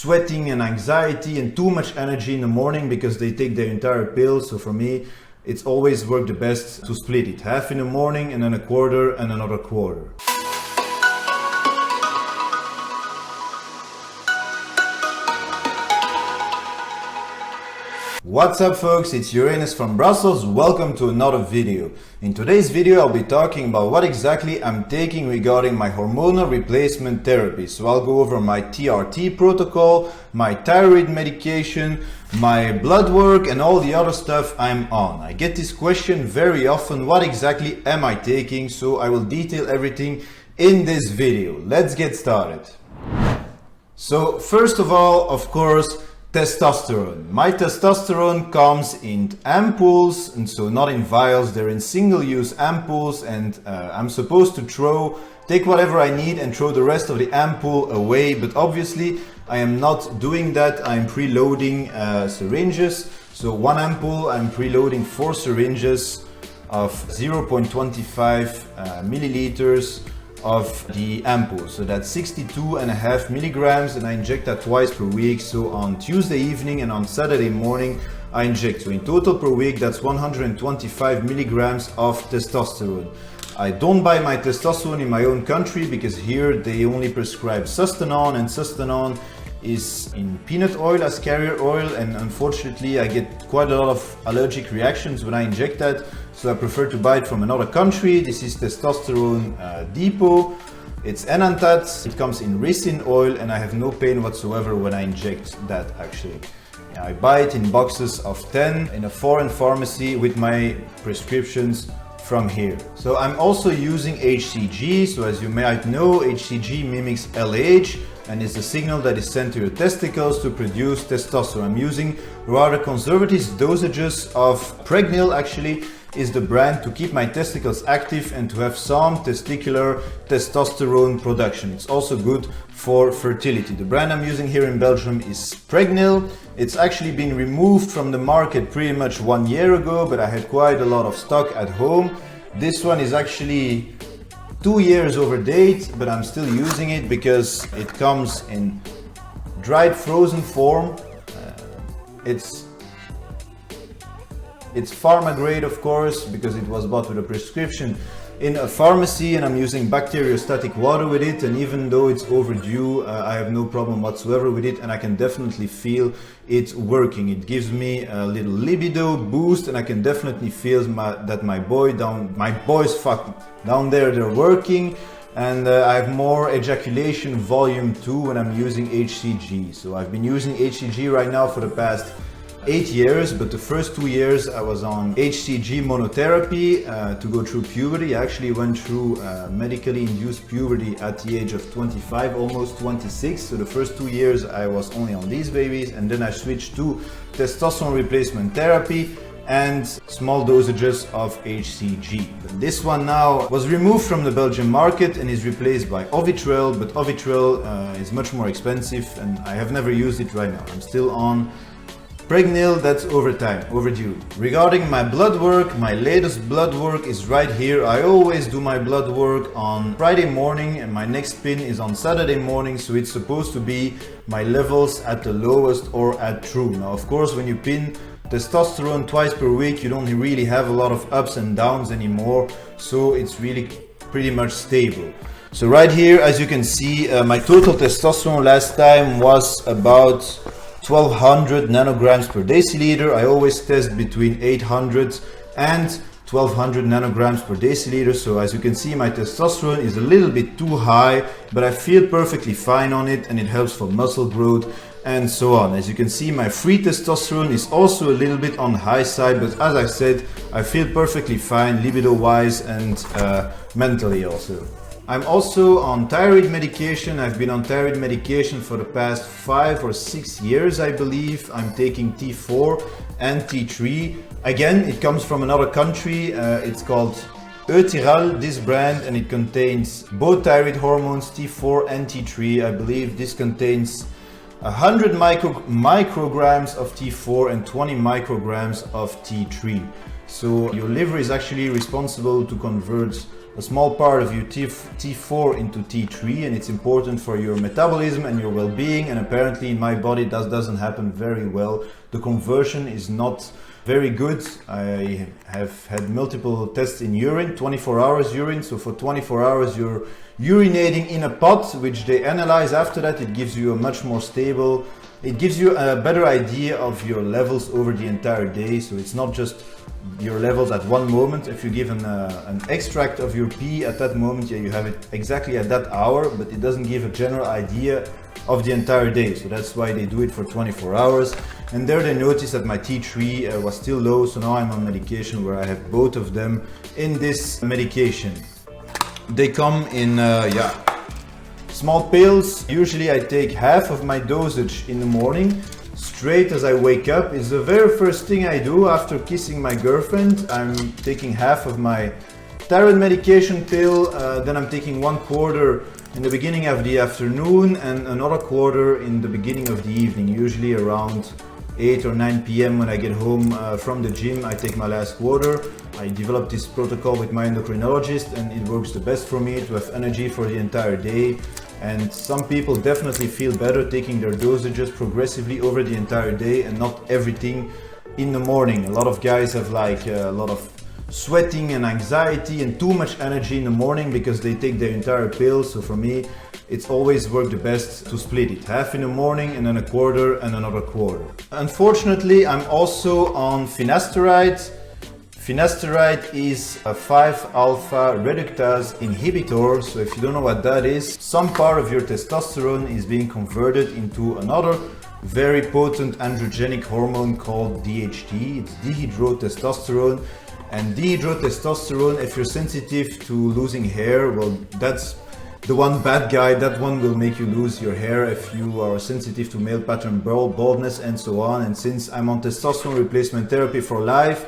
sweating and anxiety and too much energy in the morning because they take their entire pill. So for me, it's always worked the best to split it. Half in the morning and then a quarter and another quarter. What's up folks, it's Uranus from Brussels. Welcome to another video. In today's video I'll be talking about what exactly I'm taking regarding my hormonal replacement therapy. So I'll go over my TRT protocol, my thyroid medication, my blood work and all the other stuff I'm on. I get this question very often, what exactly am I taking? So I will detail everything in this video. Let's get started. So first of all, of course, testosterone. My testosterone comes in ampoules, and so not in vials. They're in single-use ampoules, and I'm supposed to take whatever I need and throw the rest of the ampoule away, but obviously I am not doing that. I'm preloading syringes. So one ampoule, I'm preloading 4 syringes of 0.25 milliliters of the ampoule. So that's 62.5 milligrams, and I inject that twice per week. So on Tuesday evening and on Saturday morning I inject. So in total per week that's 125 milligrams of testosterone. I don't buy my testosterone in my own country because here they only prescribe Sustanon, and Sustanon is in peanut oil as carrier oil, and unfortunately I get quite a lot of allergic reactions when I inject that, so I prefer to buy it from another country. This is Testosterone Depot. It's Enantat, it comes in ricin oil, and I have no pain whatsoever when I inject that actually. I buy it in boxes of 10 in a foreign pharmacy with my prescriptions from here. So I'm also using HCG. So as you might know, HCG mimics LH and is the signal that is sent to your testicles to produce testosterone. I'm using rather conservative dosages of Pregnil, actually is the brand, to keep my testicles active and to have some testicular testosterone production. It's also good for fertility. The brand I'm using here in Belgium is Pregnil. It's actually been removed from the market pretty much 1 year ago, but I had quite a lot of stock at home. This one is actually 2 years over date, but I'm still using it because it comes in dried frozen form. It's pharma grade, of course, because it was bought with a prescription in a pharmacy, and I'm using bacteriostatic water with it, and even though it's overdue, I have no problem whatsoever with it, and I can definitely feel it working. It gives me a little libido boost, and I can definitely feel that my boys down there, they're working, and I have more ejaculation volume too when I'm using HCG. So I've been using HCG right now for the past 8 years, but the first 2 years I was on HCG monotherapy to go through puberty. I actually went through medically induced puberty at the age of 25, almost 26. So the first 2 years I was only on these babies, and then I switched to testosterone replacement therapy and small dosages of HCG. But this one now was removed from the Belgian market and is replaced by Ovitrel, but Ovitrel is much more expensive and I have never used it right now. I'm still on Pregnil, that's overdue. Regarding my blood work, my latest blood work is right here. I always do my blood work on Friday morning and my next pin is on Saturday morning, so it's supposed to be my levels at the lowest or at true. Now of course when you pin testosterone twice per week, you don't really have a lot of ups and downs anymore, so it's really pretty much stable. So right here, as you can see, my total testosterone last time was about 1200 nanograms per deciliter. I always test between 800 and 1200 nanograms per deciliter. So as you can see, my testosterone is a little bit too high, but I feel perfectly fine on it, and it helps for muscle growth and so on. As you can see, my free testosterone is also a little bit on the high side, but as I said, I feel perfectly fine libido wise and mentally also. I'm also on thyroid medication. I've been on thyroid medication for the past 5 or 6 years, I believe. I'm taking T4 and T3. Again, it comes from another country. It's called Eutiral, this brand, and it contains both thyroid hormones, T4 and T3. I believe this contains 100 micrograms of T4 and 20 micrograms of T3. So your liver is actually responsible to convert a small part of your T4 into T3, and it's important for your metabolism and your well-being, and apparently in my body that doesn't happen very well. The conversion is not very good. I have had multiple tests in urine, 24 hours urine, so for 24 hours you're urinating in a pot, which they analyze after that. It gives you a much more stable, it gives you a better idea of your levels over the entire day. So it's not just your levels at one moment. If you give an extract of your pee at that moment, yeah, you have it exactly at that hour, but it doesn't give a general idea of the entire day. So that's why they do it for 24 hours. And there they noticed that my T3 was still low, so now I'm on medication where I have both of them in this medication. They come in small pills. Usually I take half of my dosage in the morning, straight as I wake up. It's the very first thing I do after kissing my girlfriend. I'm taking half of my thyroid medication pill, then I'm taking 1/4 in the beginning of the afternoon and another 1/4 in the beginning of the evening, usually around 8 or 9 p.m. when I get home from the gym. I take my last 1/4. I developed this protocol with my endocrinologist, and it works the best for me to have energy for the entire day. And some people definitely feel better taking their dosages progressively over the entire day and not everything in the morning. A lot of guys have like a lot of sweating and anxiety and too much energy in the morning because they take their entire pill. So for me, it's always worked the best to split it. Half in the morning and then a 1/4 and another 1/4. Unfortunately, I'm also on Finasteride. Finasteride is a 5-alpha reductase inhibitor. So if you don't know what that is, some part of your testosterone is being converted into another very potent androgenic hormone called DHT. It's dihydrotestosterone. And dihydrotestosterone, if you're sensitive to losing hair, well, that's the one bad guy. That one will make you lose your hair if you are sensitive to male pattern baldness and so on. And since I'm on testosterone replacement therapy for life,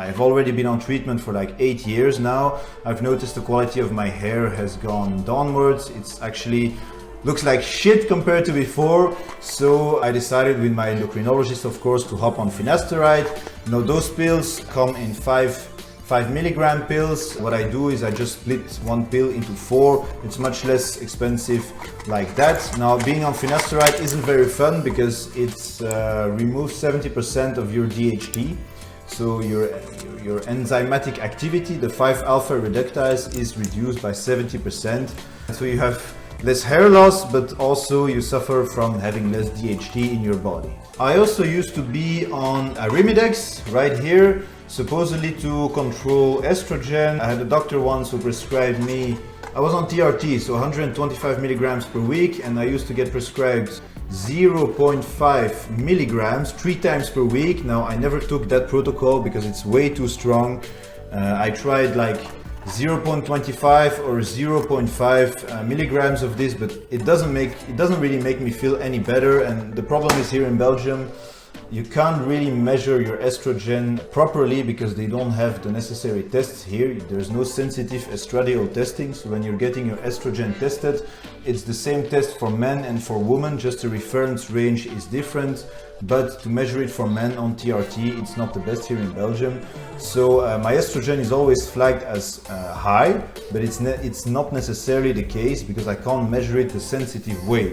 I've already been on treatment for like 8 years now. I've noticed the quality of my hair has gone downwards. It's actually looks like shit compared to before. So I decided with my endocrinologist, of course, to hop on Finasteride. Now those pills come in 5 milligram pills. What I do is I just split one pill into 4. It's much less expensive like that. Now being on Finasteride isn't very fun because it removes 70% of your DHT. So your enzymatic activity, the 5-alpha reductase, is reduced by 70%. So you have less hair loss, but also you suffer from having less DHT in your body. I also used to be on Arimidex right here, supposedly to control estrogen. I had a doctor once who prescribed me, I was on TRT, so 125 milligrams per week, and I used to get prescribed 0.5 milligrams 3 times per week. Now I never took that protocol because it's way too strong. I tried like 0.25 or 0.5 milligrams of this, but it doesn't really make me feel any better. And the problem is here in Belgium, you can't really measure your estrogen properly because they don't have the necessary tests here. There's no sensitive estradiol testing. So when you're getting your estrogen tested, it's the same test for men and for women, just the reference range is different. But to measure it for men on TRT, it's not the best here in Belgium. So my estrogen is always flagged as high, but it's not necessarily the case because I can't measure it the sensitive way.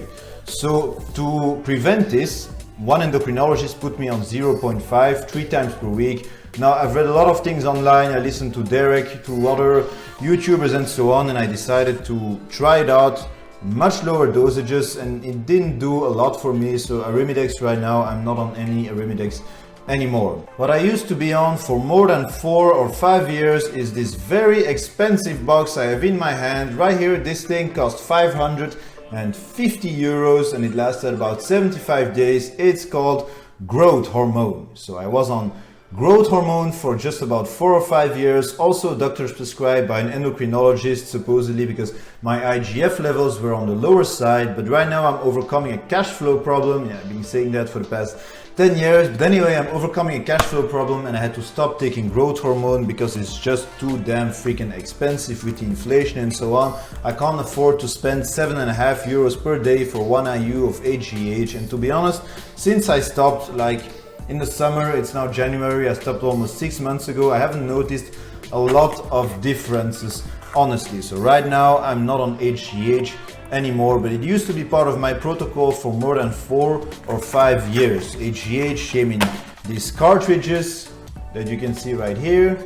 So to prevent this, one endocrinologist put me on 0.5 3 times per week. Now I've read a lot of things online, I listened to Derek, to other YouTubers and so on, and I decided to try it out. Much lower dosages, and it didn't do a lot for me. So Arimidex right now, I'm not on any Arimidex anymore. What I used to be on for more than 4 or 5 years is this very expensive box I have in my hand right here. This thing cost 550 euros and it lasted about 75 days. It's called growth hormone. So I was on growth hormone for just about 4 or 5 years, also doctors prescribed by an endocrinologist supposedly because my IGF levels were on the lower side. But right now I'm overcoming a cash flow problem. Yeah, I've been saying that for the past 10 years. But anyway, I'm overcoming a cash flow problem and I had to stop taking growth hormone because it's just too damn freaking expensive with the inflation and so on. I can't afford to spend 7.5 euros per day for 1 IU of HGH. And to be honest, since I stopped, like in the summer, it's now January, I stopped almost 6 months ago, I haven't noticed a lot of differences honestly. So right now I'm not on HGH anymore, but it used to be part of my protocol for more than 4 or 5 years. HGH came in these cartridges that you can see right here,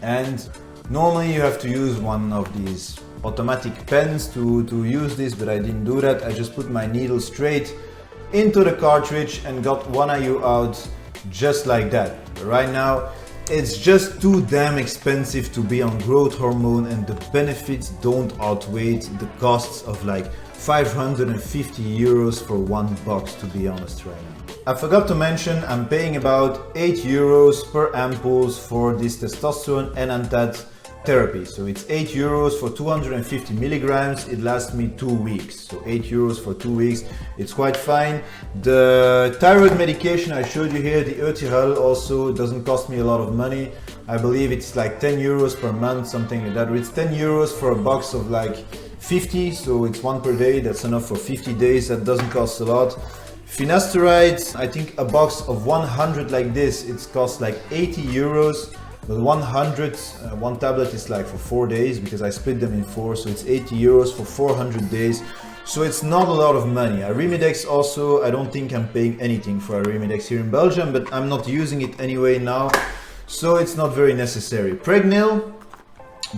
and normally you have to use one of these automatic pens to use this, but I didn't do that. I just put my needle straight into the cartridge and got 1 IU out just like that. But right now it's just too damn expensive to be on growth hormone, and the benefits don't outweigh the costs of like 550 euros for one box, to be honest right now. I forgot to mention I'm paying about 8 euros per ampoules for this testosterone enanthate therapy. So it's 8 euros for 250 milligrams. It lasts me 2 weeks. So 8 euros for 2 weeks. It's quite fine. The thyroid medication I showed you here, the Eutiral, also doesn't cost me a lot of money. I believe it's like 10 euros per month, something like that. Or it's 10 euros for a box of like 50. So it's 1 per day. That's enough for 50 days. That doesn't cost a lot. Finasteride, I think a box of 100 like this, it costs like 80 euros. But 100, one tablet is like for 4 days, because I split them in 4, so it's 80 euros for 400 days. So it's not a lot of money. Arimidex also, I don't think I'm paying anything for Arimidex here in Belgium, but I'm not using it anyway now, so it's not very necessary. Pregnil,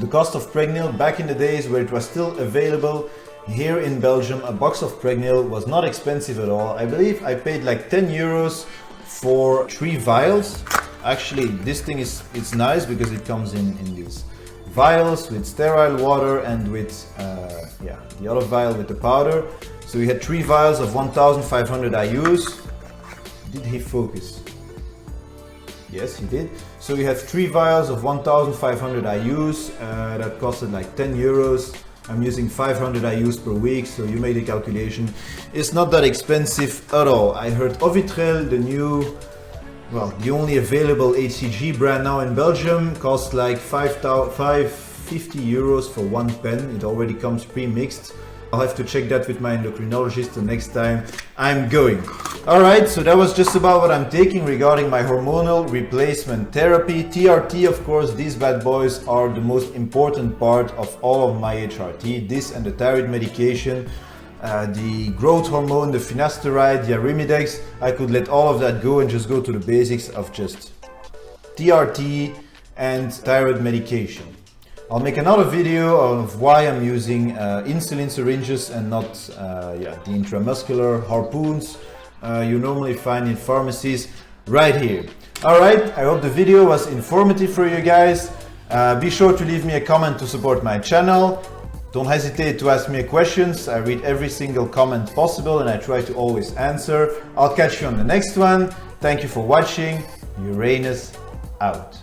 the cost of Pregnil back in the days where it was still available here in Belgium, a box of Pregnil was not expensive at all. I believe I paid like 10 euros for 3 vials. Actually, this thing it's nice because it comes in these vials with sterile water and with the other vial with the powder. So we had 3 vials of 1500 IUs. Did he focus? Yes, he did. So we had 3 vials of 1500 IUs that costed like 10 euros. I'm using 500 IUs per week, so you make the calculation. It's not that expensive at all. I heard Ovitrel, the new, well, the only available HCG brand now in Belgium, costs like 550 euros for 1 pen. It already comes pre-mixed. I'll have to check that with my endocrinologist the next time I'm going. Alright, so that was just about what I'm taking regarding my hormonal replacement therapy. TRT, of course, these bad boys are the most important part of all of my HRT. This and the thyroid medication. The growth hormone, the Finasteride, the Arimidex, I could let all of that go and just go to the basics of just TRT and thyroid medication. I'll make another video of why I'm using insulin syringes and not the intramuscular harpoons you normally find in pharmacies right here. Alright, I hope the video was informative for you guys. Be sure to leave me a comment to support my channel. Don't hesitate to ask me questions. I read every single comment possible and I try to always answer. I'll catch you on the next one. Thank you for watching. Uranus out.